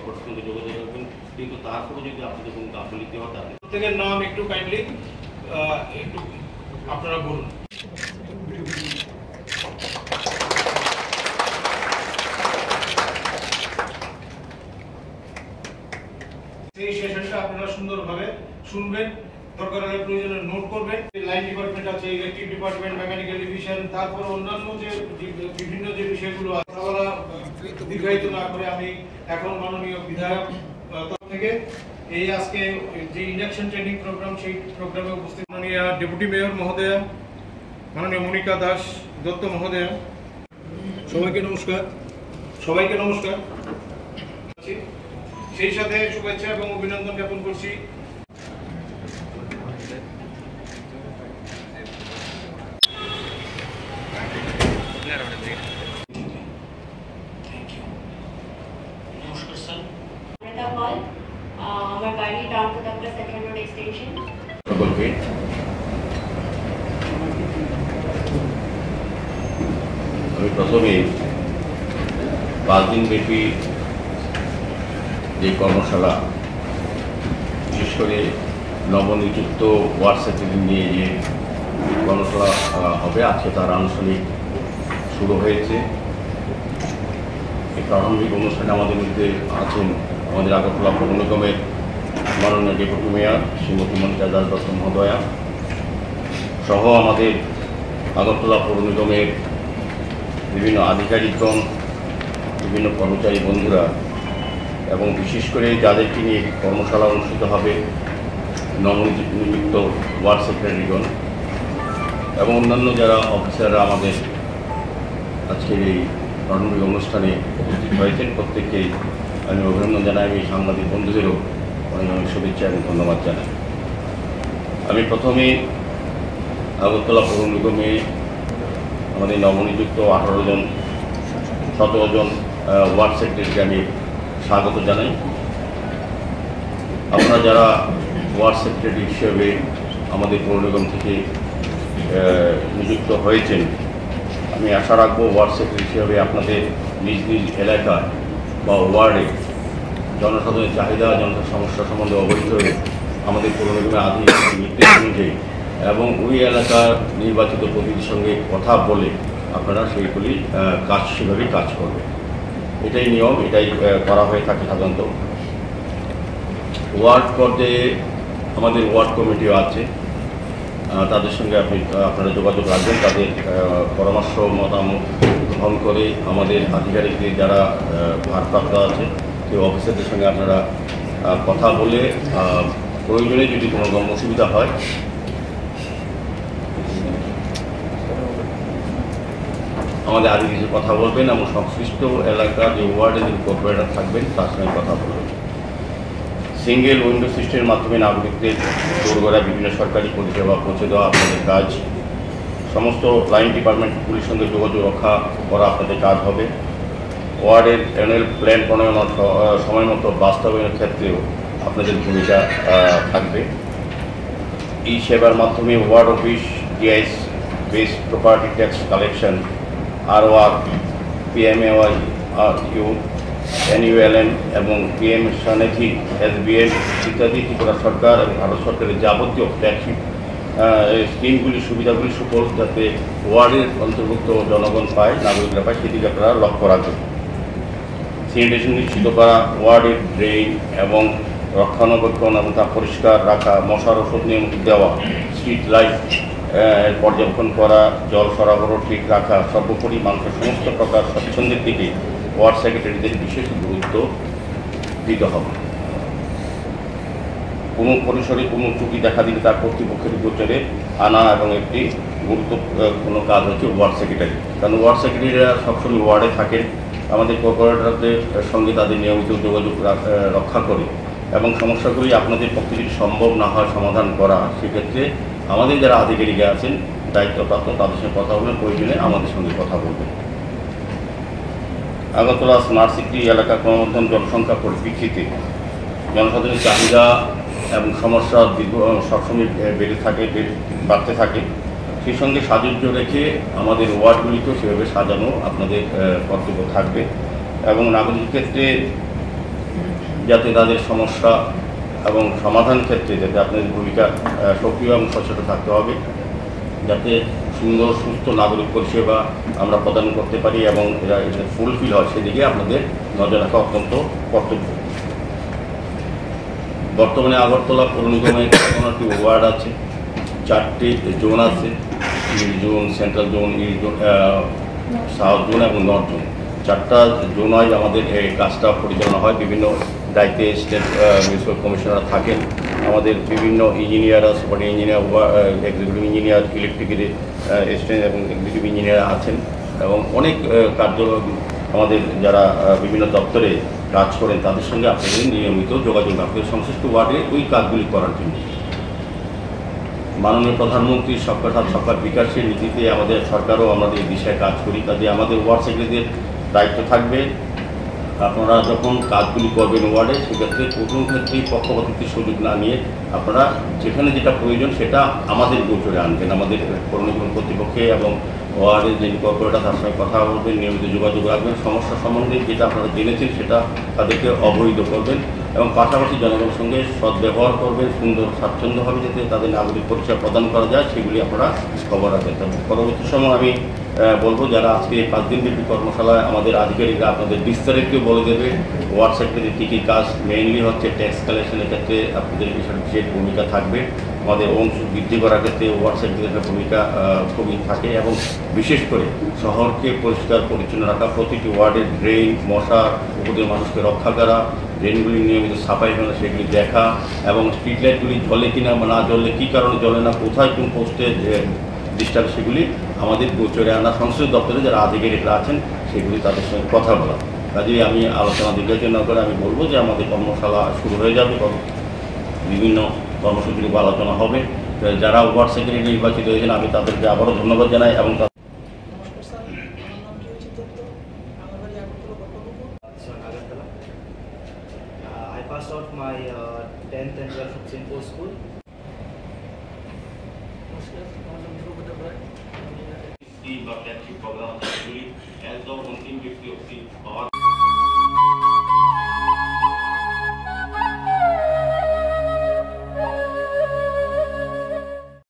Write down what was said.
কর্পোরেটের সঙ্গে যোগাযোগ রাখবেন, কিন্তু তারপরে যদি আপনাদের কোনো গাফিলতি হয় তাদের প্রত্যেকের নাম একটু কাইন্ডলি একটু আপনারা বলুন। এই সেশনটা আপনারা সুন্দরভাবে শুনবেন, দরকার হলে প্রয়োজনে নোট করবেন। লাইন ডিপার্টমেন্ট আছে, ইলেকট্রিক ডিপার্টমেন্ট, মেকানিক্যাল ডিভিশন, তারপর অন্যান্য যে বিভিন্ন যে বিষয়গুলো আছে দীর্ঘায়িত না করে আমি এখন মাননীয় বিধায়ক থেকে এই আজকে যে ইন্ডাকশন ট্রেনিং প্রোগ্রাম, সেই প্রোগ্রামে উপস্থিত মাননীয় ডেপুটি মেয়র মহোদয়া, মাননীয় মনিকা দাস দত্ত মহোদয়া, সবাইকে নমস্কার। সেই সাথে শুভেচ্ছা এবং অভিনন্দন জ্ঞাপন করছি আমার বাড়ি টাউনকোটাক্কা সেকেন্ড রোড এক্সটেনশন। আমি প্রথমে 5 দিন ব্যাপী যে কর্মশালা, বিশেষ করে নবনিযুক্ত ওয়ার্ড সেক্রেটারি নিয়ে যে কর্মশালা হবে, আজকে তার আনুষ্ঠানিক শুরু হয়েছে। এই প্রারম্ভিক অনুষ্ঠানে আমাদের মধ্যে আছেন আমাদের আগরতলা পৌর নিগমের মাননীয় ডেপুটি মেয়র শ্রীমতী মনিকা দাস দত্ত মহোদয়া সহ আমাদের আগরতলা পৌর নিগমের বিভিন্ন আধিকারিকগণ, বিভিন্ন কর্মচারী বন্ধুরা এবং বিশেষ করে যাদেরকে নিয়ে কর্মশালা অনুষ্ঠিত হবে, নবনিযুক্ত ওয়ার্ড সেক্রেটারিগণ এবং অন্যান্য যারা অফিসাররা আমাদের আজকের এই প্রারম্ভিক অনুষ্ঠানে উপস্থিত হয়েছেন, প্রত্যেককেই আমি অভিনন্দন জানাই। আমি সাংবাদিক বন্ধুদেরও অনেক অনেক শুভেচ্ছা এবং ধন্যবাদ জানাই। আমি প্রথমে আগরতলা পৌর নিগমে আমাদের নবনিযুক্ত 17 জন ওয়ার্ড সেক্রেটারিকে আমি স্বাগত জানাই। আপনারা যারা ওয়ার্ড সেক্রেটারি হিসেবে আমাদের পৌর নিগম থেকে নিযুক্ত হয়েছেন, আমি আশা রাখবো ওয়ার্ড সেক্রেটারি হিসেবে আপনাদের নিজ নিজ এলাকায় বা ওয়ার্ডে জনসাধারণের চাহিদা, জনসাধারণের সমস্যা সম্বন্ধে অবহিত হয়ে আমাদের পৌর নিগমের আধিকারিক নির্দেশ অনুযায়ী এবং ওই এলাকার নির্বাচিত প্রতিনিধির সঙ্গে কথা বলে আপনারা সেইগুলি সেভাবেই কাজ করবে। এটাই নিয়ম, এটাই করা হয়ে থাকে সাধারণত। ওয়ার্ড পর্যায়ে আমাদের ওয়ার্ড কমিটিও আছে, তাদের সঙ্গে আপনারা যোগাযোগ রাখবেন। তাদের পরামর্শ মতামত গ্রহণ করে আমাদের আধিকারিকদের যারা ভারপ্রাপ্ত আছে সেই অফিসারদের সঙ্গে আপনারা কথা বলে প্রয়োজনে যদি কোনো রকম অসুবিধা হয় আমাদের আধিকারিকদের কথা বলবেন এবং সংশ্লিষ্ট এলাকার যে ওয়ার্ডে যে কর্পোরেটর থাকবেন তার সঙ্গে কথা বলবেন। সিঙ্গেল উইন্ডো সিস্টেমের মাধ্যমে নাগরিকদের দোরগোড়ায় বিভিন্ন সরকারি পরিষেবা পৌঁছে দেওয়া আপনাদের কাজ। সমস্ত লাইন ডিপার্টমেন্টগুলির সঙ্গে যোগাযোগ রক্ষা করা আপনাদের কাজ হবে। ওয়ার্ডের অ্যানুয়াল প্ল্যান প্রণয়ন সময় মতো বাস্তবায়নের ক্ষেত্রেও আপনাদের ভূমিকা থাকবে। এই সেবার মাধ্যমে ward office, DIS base property tax collection, ROR, PMAY, U, NULM এবং পিএম স্বনিধি, এসবিএম ইত্যাদি ত্রিপুরা সরকার এবং ভারত সরকারের যাবতীয় ট্যাক্স স্কিমগুলি, সুবিধাগুলি সুফল যাতে ওয়ার্ডের অন্তর্ভুক্ত জনগণ পায়, নাগরিকরা পায়, সেদিকে আপনারা লক্ষ্য রাখবেন। স্যানিটেশন নিশ্চিত করা, ওয়ার্ডের ড্রেন এবং রক্ষণাবেক্ষণ এবং তা পরিষ্কার রাখা, মশার ওষুধ নিয়মিত দেওয়া, স্ট্রিট লাইট পর্যবেক্ষণ করা, জল সরবরাহ ঠিক রাখা, সর্বোপরি মানুষের সমস্ত প্রকার স্বচ্ছন্দের দিকে ওয়ার্ড সেক্রেটারিদের বিশেষ গুরুত্ব দিতে হবে। কোনো পরিসরে কোনো ত্রুটি দেখা দিলে তার কর্তৃপক্ষের গোচরে আনা এবং একটি গুরুত্বপূর্ণ কাজ হচ্ছে ওয়ার্ড সেক্রেটারি। কারণ ওয়ার্ড সেক্রেটারিরা সবসময় ওয়ার্ডে থাকেন, আমাদের কর্পোরেটরদের সঙ্গে তাদের নিয়মিত যোগাযোগ রক্ষা করে এবং সমস্যাগুলি আপনাদের পক্ষে যদি সম্ভব না হয় সমাধান করা, সেক্ষেত্রে আমাদের যারা আধিকারিক আছেন দায়িত্বপ্রাপ্ত তাদের সঙ্গে কথা বলবেন, প্রয়োজনে আমাদের সঙ্গে কথা বলবেন। আগরতলা স্মার্ট সিটি এলাকা ক্রমবর্ধমান জনসংখ্যা পরিপ্রেক্ষিতে জনসাধারণের চাহিদা এবং সমস্যা সবসময় বাড়তে থাকে। সেই সঙ্গে সাজুজ্য রেখে আমাদের ওয়ার্ডগুলিকেও সেভাবে সাজানো আপনাদের কর্তব্য থাকবে এবং নাগরিক ক্ষেত্রে যাতে তাদের সমস্যা এবং সমাধান ক্ষেত্রে যাতে আপনাদের ভূমিকা সক্রিয় এবং সচেতন থাকতে হবে, যাতে সুন্দর সুস্থ নাগরিক পরিষেবা আমরা প্রদান করতে পারি এবং এরা ফুলফিল হয় সেদিকে আপনাদের নজর রাখা অত্যন্ত কর্তব্য। বর্তমানে আগরতলা পৌর নিগমের 15টি ওয়ার্ড আছে, 4টি জোন আছে, east zone, central zone, east zone, south zone এবং নর্থ জোন। 4টা জোন ওয়াইজ আমাদের এই কাজটা পরিচালনা হয়। বিভিন্ন দায়িত্বে স্টেট মিউনিসিপ্যাল কমিশনার থাকেন, আমাদের বিভিন্ন engineer, super engineer, executive engineer, ইলেকট্রিকের অ্যাসিস্ট্যান্ট এবং এক্সিকিউটিভ ইঞ্জিনিয়ার আছেন এবং অনেক কার্য আমাদের যারা বিভিন্ন দপ্তরে কাজ করেন তাদের সঙ্গে আপনাদের নিয়মিত যোগাযোগ রাখতে সংশ্লিষ্ট ওয়ার্ডে ওই কাজগুলি করার জন্য। মাননীয় প্রধানমন্ত্রী সরকার সাথ সরকার বিকাশের নীতিতে আমাদের সরকারও আমাদের এই বিষয়ে কাজ করি, কাজে আমাদের ওয়ার্ড সেক্রেটারিদের দায়িত্ব থাকবে আপনারা যখন কাজগুলি করবেন ওয়ার্ডে সেক্ষেত্রে প্রথম ক্ষেত্রেই পক্ষপাতিত্বের সুযোগ না নিয়ে আপনারা যেখানে যেটা প্রয়োজন সেটা আমাদের গোচরে আনবেন। আমাদের পৌর নিগম কর্তৃপক্ষে এবং ওয়ার্ডের যে কর্পোরেটর তার সঙ্গে কথা বলবেন, নিয়মিত যোগাযোগ রাখবেন, সমস্যা সম্বন্ধে যেটা আপনারা জেনেছেন সেটা তাদেরকে অবহিত করবেন এবং পাশাপাশি জনগণের সঙ্গে সদ্ব্যবহার করবেন, সুন্দর স্বাচ্ছন্দ্যভাবে যাতে তাদের নাগরিক পরিষেবা প্রদান করা যায় সেগুলি আপনারা খবর রাখবেন। পরবর্তী সময় আমি বলবো যারা আজকে 5 দিনব্যাপী কর্মশালায় আমাদের আধিকারিকরা আপনাদের বিস্তারিত বলে দেবে ওয়ার্ড সেক্রেটারি কী কী কাজ, মেইনলি হচ্ছে ট্যাক্স কালেকশনের ক্ষেত্রে আপনাদের বিশেষ ভূমিকা থাকবে, আমাদের অংশ বৃদ্ধি করার ক্ষেত্রে ওয়ার্ড সেক্রেটারির ভূমিকা খুবই থাকে এবং বিশেষ করে শহরকে পরিষ্কার পরিচ্ছন্ন রাখা, প্রতিটি ওয়ার্ডের ড্রেন, মশা উপদের মানুষকে রক্ষা করা, ড্রেনগুলি নিয়মিত সাফাই করা সেগুলি দেখা এবং স্ট্রিট লাইটগুলি জ্বলে কিনা বা না জ্বললে কী কারণে জ্বলে না, কোথায় কোন পোস্টে ডিস্টার্ব সেগুলি আমাদের গোচরে আনা সংশ্লিষ্ট দপ্তরে যারা আধিকারিকরা আছেন সেগুলি তাদের সঙ্গে কথা বলা। কাজেই আমি আলোচনা দীর্ঘায়িত না করে আমি বলবো যে আমাদের কর্মশালা শুরু হয়ে যাবে, বিভিন্ন কর্মসূচির উপর আলোচনা হবে। যারা ওয়ার্ড সেক্রেটারি নির্বাচিত হয়েছেন আমি তাদেরকে আবারও ধন্যবাদ জানাই এবং I passed out my 10th and 12th from St. Paul's School. বা ট্যাক্সি প্রোগ্রাম সেগুলি একদম অন্তিম ব্যক্তি অব্দি পাওয়ার